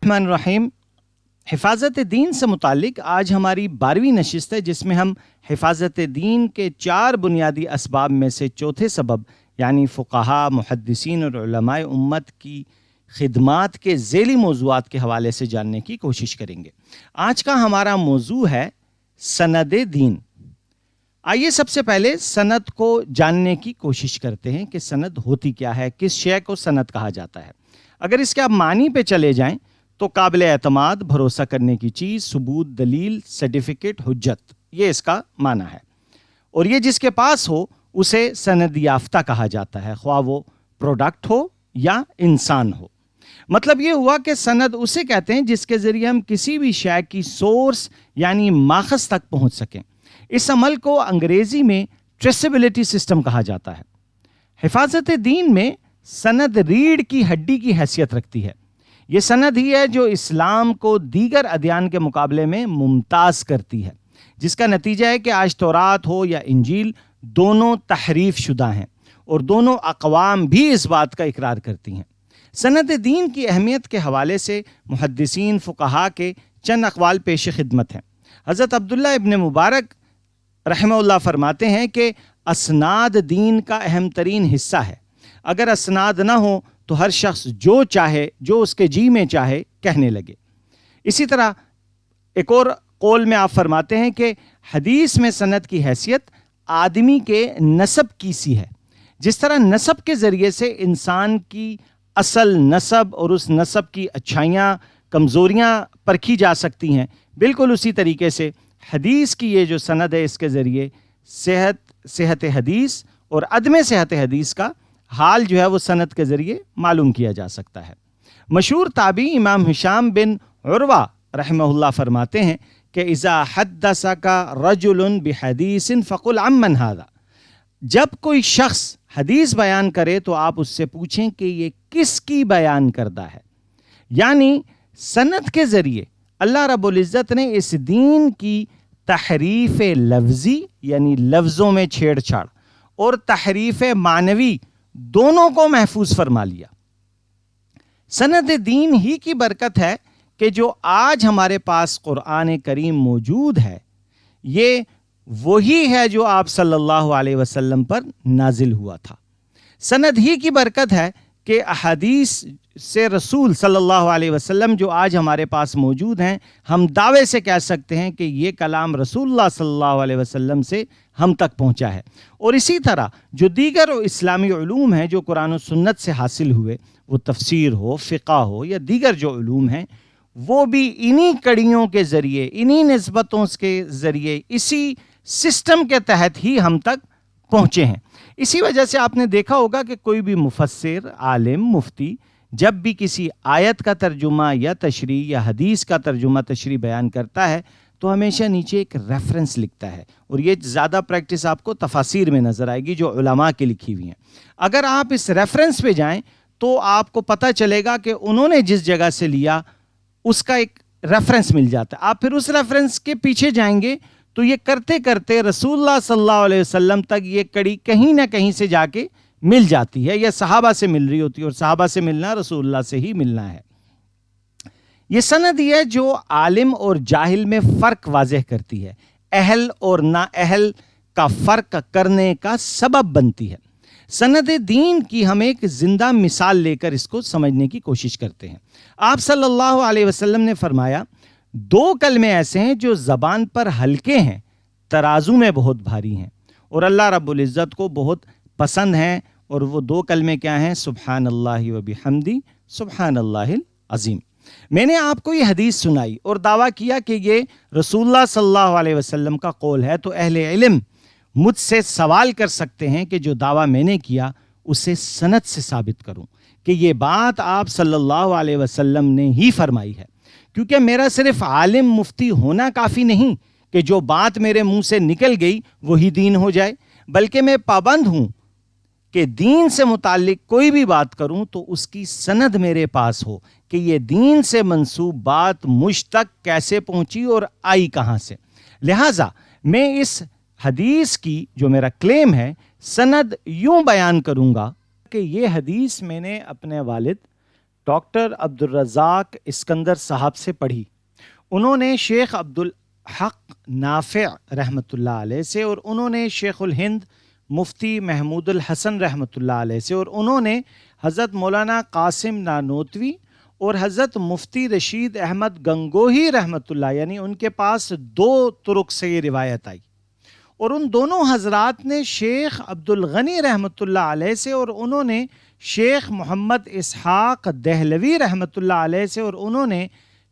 الرحمن الرحیم۔ حفاظت دین سے متعلق آج ہماری 12ویں نشست ہے، جس میں ہم حفاظت دین کے 4 بنیادی اسباب میں سے چوتھے سبب یعنی فقہا، محدثین اور علماء امت کی خدمات کے ذیلی موضوعات کے حوالے سے جاننے کی کوشش کریں گے۔ آج کا ہمارا موضوع ہے سند دین۔ آئیے سب سے پہلے سند کو جاننے کی کوشش کرتے ہیں کہ سند ہوتی کیا ہے، کس شے کو سند کہا جاتا ہے۔ اگر اس کے آپ معنی پہ چلے جائیں تو قابل اعتماد، بھروسہ کرنے کی چیز، ثبوت، دلیل، سرٹیفکیٹ، حجت، یہ اس کا معنی ہے۔ اور یہ جس کے پاس ہو اسے سند یافتہ کہا جاتا ہے، خواہ وہ پروڈکٹ ہو یا انسان ہو۔ مطلب یہ ہوا کہ سند اسے کہتے ہیں جس کے ذریعے ہم کسی بھی شے کی سورس یعنی ماخذ تک پہنچ سکیں۔ اس عمل کو انگریزی میں ٹریسیبلٹی سسٹم کہا جاتا ہے۔ حفاظت دین میں سند ریڑھ کی ہڈی کی حیثیت رکھتی ہے۔ یہ سند ہی ہے جو اسلام کو دیگر ادیان کے مقابلے میں ممتاز کرتی ہے، جس کا نتیجہ ہے کہ آج تورات ہو یا انجیل دونوں تحریف شدہ ہیں اور دونوں اقوام بھی اس بات کا اقرار کرتی ہیں۔ سند دین کی اہمیت کے حوالے سے محدثین فقہا کے چند اقوال پیش خدمت ہیں۔ حضرت عبداللہ ابن مبارک رحمہ اللہ فرماتے ہیں کہ اسناد دین کا اہم ترین حصہ ہے۔ اگر اسناد نہ ہو تو ہر شخص جو چاہے، جو اس کے جی میں چاہے کہنے لگے۔ اسی طرح ایک اور قول میں آپ فرماتے ہیں کہ حدیث میں سند کی حیثیت آدمی کے نسب کی سی ہے۔ جس طرح نسب کے ذریعے سے انسان کی اصل نسب اور اس نسب کی اچھائیاں کمزوریاں پرکھی جا سکتی ہیں، بالکل اسی طریقے سے حدیث کی یہ جو سند ہے، اس کے ذریعے صحت حدیث اور عدم صحت حدیث کا حال جو ہے وہ سند کے ذریعے معلوم کیا جا سکتا ہے۔ مشہور تابعی امام ہشام بن عروہ رحمہ اللہ فرماتے ہیں کہ اذا حدثک رجل بحدیث فقل عمن ھذا، جب کوئی شخص حدیث بیان کرے تو آپ اس سے پوچھیں کہ یہ کس کی بیان کردہ ہے۔ یعنی سند کے ذریعے اللہ رب العزت نے اس دین کی تحریف لفظی یعنی لفظوں میں چھیڑ چھاڑ اور تحریف معنوی دونوں کو محفوظ فرما لیا۔ سند دین ہی کی برکت ہے کہ جو آج ہمارے پاس قرآن کریم موجود ہے، یہ وہی ہے جو آپ صلی اللہ علیہ وسلم پر نازل ہوا تھا۔ سند ہی کی برکت ہے کہ احادیث سے رسول صلی اللہ علیہ وسلم جو آج ہمارے پاس موجود ہیں، ہم دعوے سے کہہ سکتے ہیں کہ یہ کلام رسول اللہ صلی اللہ علیہ وسلم سے ہم تک پہنچا ہے۔ اور اسی طرح جو دیگر اسلامی علوم ہیں جو قرآن و سنت سے حاصل ہوئے، وہ تفسیر ہو، فقہ ہو یا دیگر جو علوم ہیں، وہ بھی انہی کڑیوں کے ذریعے، انہی نسبتوں کے ذریعے، اسی سسٹم کے تحت ہی ہم تک پہنچے ہیں۔ اسی وجہ سے آپ نے دیکھا ہوگا کہ کوئی بھی مفسر، عالم، مفتی جب بھی کسی آیت کا ترجمہ یا تشریح یا حدیث کا ترجمہ تشریح بیان کرتا ہے تو ہمیشہ نیچے ایک ریفرنس لکھتا ہے، اور یہ زیادہ پریکٹس آپ کو تفاسیر میں نظر آئے گی جو علماء کی لکھی ہوئی ہیں۔ اگر آپ اس ریفرنس پہ جائیں تو آپ کو پتہ چلے گا کہ انہوں نے جس جگہ سے لیا اس کا ایک ریفرنس مل جاتا ہے۔ آپ پھر اس ریفرنس کے پیچھے جائیں گے تو یہ کرتے کرتے رسول اللہ صلی اللہ علیہ وسلم تک یہ کڑی کہیں نہ کہیں سے جا کے مل جاتی ہے، یا صحابہ سے مل رہی ہوتی ہے، اور صحابہ سے ملنا رسول اللہ سے ہی ملنا ہے۔ یہ سند یہ ہے جو عالم اور جاہل میں فرق واضح کرتی ہے، اہل اور نااہل کا فرق کرنے کا سبب بنتی ہے۔ سند دین کی ہم ایک زندہ مثال لے کر اس کو سمجھنے کی کوشش کرتے ہیں۔ آپ صلی اللہ علیہ وسلم نے فرمایا، 2 کلمے ایسے ہیں جو زبان پر ہلکے ہیں، ترازو میں بہت بھاری ہیں، اور اللہ رب العزت کو بہت پسند ہیں، اور وہ 2 کلمے کیا ہیں؟ سبحان اللہ و بحمدی، سبحان اللہ العظیم۔ میں نے آپ کو یہ حدیث سنائی اور دعویٰ کیا کہ یہ رسول اللہ صلی اللہ علیہ وسلم کا قول ہے، تو اہل علم مجھ سے سوال کر سکتے ہیں کہ جو دعویٰ میں نے کیا اسے سند سے ثابت کروں کہ یہ بات آپ صلی اللہ علیہ وسلم نے ہی فرمائی ہے، کیونکہ میرا صرف عالم مفتی ہونا کافی نہیں کہ جو بات میرے منہ سے نکل گئی وہی دین ہو جائے، بلکہ میں پابند ہوں کہ دین سے متعلق کوئی بھی بات کروں تو اس کی سند میرے پاس ہو کہ یہ دین سے منسوب بات مجھ تک کیسے پہنچی اور آئی کہاں سے۔ لہٰذا میں اس حدیث کی جو میرا کلیم ہے سند یوں بیان کروں گا کہ یہ حدیث میں نے اپنے والد ڈاکٹر عبدالرزاق اسکندر صاحب سے پڑھی۔ انہوں نے شیخ عبدالحق نافع رحمۃ اللہ علیہ سے، اور انہوں نے شیخ الہند مفتی محمود الحسن رحمۃ اللہ علیہ سے، اور انہوں نے حضرت مولانا قاسم نانوتوی اور حضرت مفتی رشید احمد گنگوہی رحمۃ اللہ، یعنی ان کے پاس 2 طرق سے یہ روایت آئی، اور ان دونوں حضرات نے شیخ عبدالغنی رحمۃ اللہ علیہ سے، اور انہوں نے شیخ محمد اسحاق دہلوی رحمۃ اللہ علیہ سے، اور انہوں نے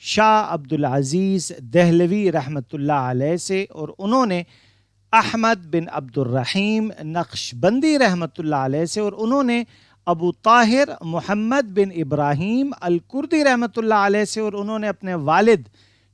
شاہ عبدالعزیز دہلوی رحمۃ اللہ علیہ سے، اور انہوں نے احمد بن عبد الرحیم نقشبندی رحمۃ اللہ علیہ سے، اور انہوں نے ابو طاہر محمد بن ابراہیم الکردی رحمۃ اللہ علیہ سے، اور انہوں نے اپنے والد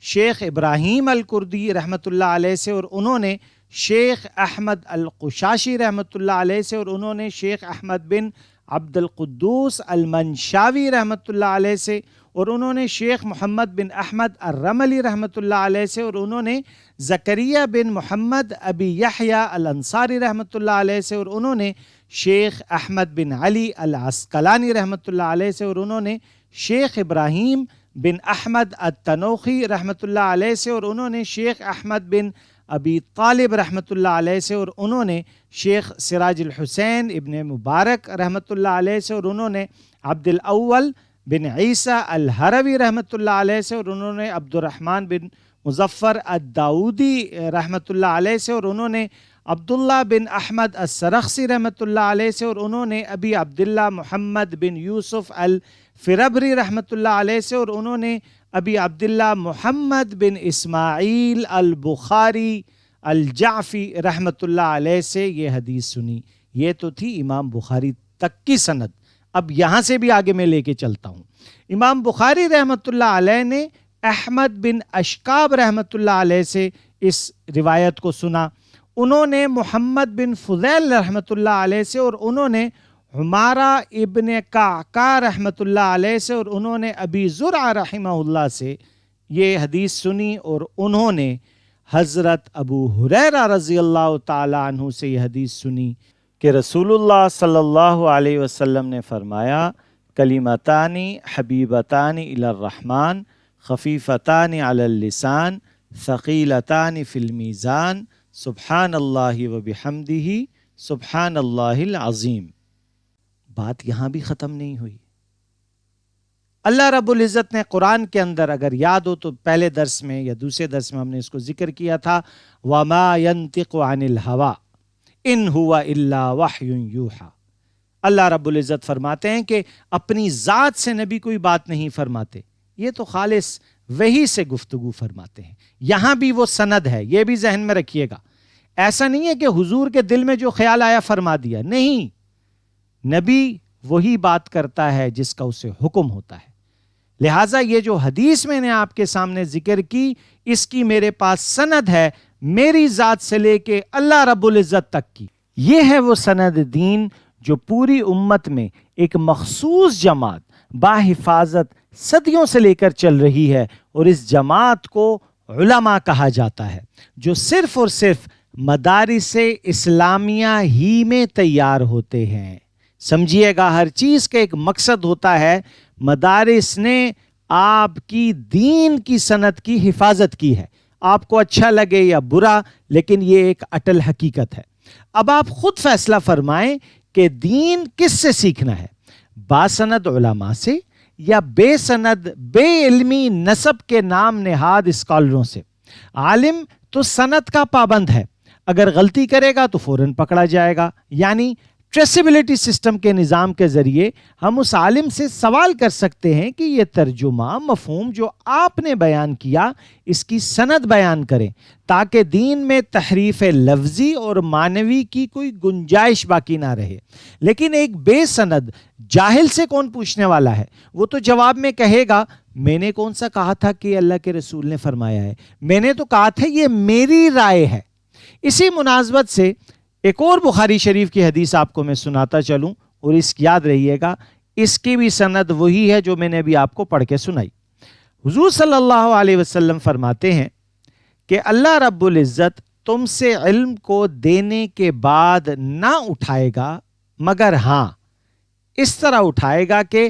شیخ ابراہیم الکردی رحمۃ اللہ علیہ سے، اور انہوں نے شیخ احمد القشاشی رحمۃ اللہ علیہ سے، اور انہوں نے شیخ احمد بن عبد القدوس المنشاوی رحمۃ اللہ علیہ سے، اور انہوں نے شیخ محمد بن احمد الرملی رحمۃ اللہ علیہ سے، اور انہوں نے زکریا بن محمد ابی یحییٰ الانصاری رحمۃ اللہ علیہ سے، اور انہوں نے شیخ احمد بن علی العسقلانی رحمۃ اللہ علیہ سے، اور انہوں نے شیخ ابراہیم بن احمد التنوخی رحمۃ اللہ علیہ سے، اور انہوں نے شیخ احمد بن ابی طالب رحمۃ اللہ علیہ سے، اور انہوں نے شیخ سراج الحسین ابن مبارک رحمۃ اللہ علیہ سے، اور انہوں نے عبد الاول بن عیسیٰ الہروی رحمۃ اللہ علیہ سے، اور انہوں نے عبد الرحمن بن مظفر الداودی رحمۃ اللہ علیہ سے، اور انہوں نے عبداللہ بن احمد السرخسی رحمۃ اللہ علیہ سے، اور انہوں نے ابی عبداللہ محمد بن یوسف الفربری رحمۃ اللہ علیہ سے، اور انہوں نے ابی عبداللہ محمد بن اسماعیل البخاری الجعفی رحمۃ اللہ علیہ سے یہ حدیث سنی۔ یہ تو تھی امام بخاری تک کی سند۔ اب یہاں سے بھی آگے میں لے کے چلتا ہوں۔ امام بخاری رحمۃ اللہ علیہ نے احمد بن اشکاب رحمۃ اللہ علیہ سے اس روایت کو سنا، انہوں نے محمد بن فضیل رحمۃ اللہ علیہ سے، اور انہوں نے عمارہ ابن قعقاع رحمۃ اللہ علیہ سے، اور انہوں نے ابی زرع رحمہ اللہ سے یہ حدیث سنی، اور انہوں نے حضرت ابو ہریرہ رضی اللہ تعالی عنہ سے یہ حدیث سنی کہ رسول اللہ صلی اللہ علیہ وسلم نے فرمایا، کلمتانی حبیبتانی الی الرحمن خفیفتانی علی اللسان ثقیلتانی فی المیزان سبحان اللہ و بحمدہ سبحان اللہ العظیم۔ بات یہاں بھی ختم نہیں ہوئی۔ اللہ رب العزت نے قرآن کے اندر، اگر یاد ہو تو پہلے درس میں یا دوسرے درس میں ہم نے اس کو ذکر کیا تھا، وَمَا يَنْطِقُ عَنِ الْهَوَىٰ إِنْ هُوَ إِلَّا وَحْيٌ يُوحَىٰ۔ اللہ رب العزت فرماتے ہیں کہ اپنی ذات سے نبی کوئی بات نہیں فرماتے، یہ تو خالص وحی سے گفتگو فرماتے ہیں۔ یہاں بھی وہ سند ہے، یہ بھی ذہن میں رکھیے گا۔ ایسا نہیں ہے کہ حضور کے دل میں جو خیال آیا فرما دیا، نہیں، نبی وہی بات کرتا ہے جس کا اسے حکم ہوتا ہے۔ لہٰذا یہ جو حدیث میں نے آپ کے سامنے ذکر کی، اس کی میرے پاس سند ہے، میری ذات سے لے کے اللہ رب العزت تک کی۔ یہ ہے وہ سند دین جو پوری امت میں ایک مخصوص جماعت باحفاظت صدیوں سے لے کر چل رہی ہے، اور اس جماعت کو علماء کہا جاتا ہے، جو صرف اور صرف مدارس اسلامیہ ہی میں تیار ہوتے ہیں۔ سمجھیے گا، ہر چیز کا ایک مقصد ہوتا ہے۔ مدارس نے آپ کی دین کی سند کی حفاظت کی ہے، آپ کو اچھا لگے یا برا، لیکن یہ ایک اٹل حقیقت ہے۔ اب آپ خود فیصلہ فرمائیں کہ دین کس سے سیکھنا ہے، باسند علماء سے یا بے سند بے علمی نسب کے نام نہاد اسکالروں سے۔ عالم تو سند کا پابند ہے، اگر غلطی کرے گا تو فوراً پکڑا جائے گا، یعنی ٹریسیبلٹی سسٹم کے نظام کے ذریعے ہم اس عالم سے سوال کر سکتے ہیں کہ یہ ترجمہ مفہوم جو آپ نے بیان کیا، اس کی سند بیان کریں، تاکہ دین میں تحریف لفظی اور معنوی کی کوئی گنجائش باقی نہ رہے۔ لیکن ایک بے سند جاہل سے کون پوچھنے والا ہے؟ وہ تو جواب میں کہے گا، میں نے کون سا کہا تھا کہ اللہ کے رسول نے فرمایا ہے، میں نے تو کہا تھا یہ میری رائے ہے۔ اسی مناسبت سے ایک اور بخاری شریف کی حدیث آپ کو میں سناتا چلوں، اور اس کی یاد رہیے گا، اس کی بھی سند وہی ہے جو میں نے ابھی آپ کو پڑھ کے سنائی۔ حضور صلی اللہ علیہ وسلم فرماتے ہیں کہ اللہ رب العزت تم سے علم کو دینے کے بعد نہ اٹھائے گا، مگر ہاں اس طرح اٹھائے گا کہ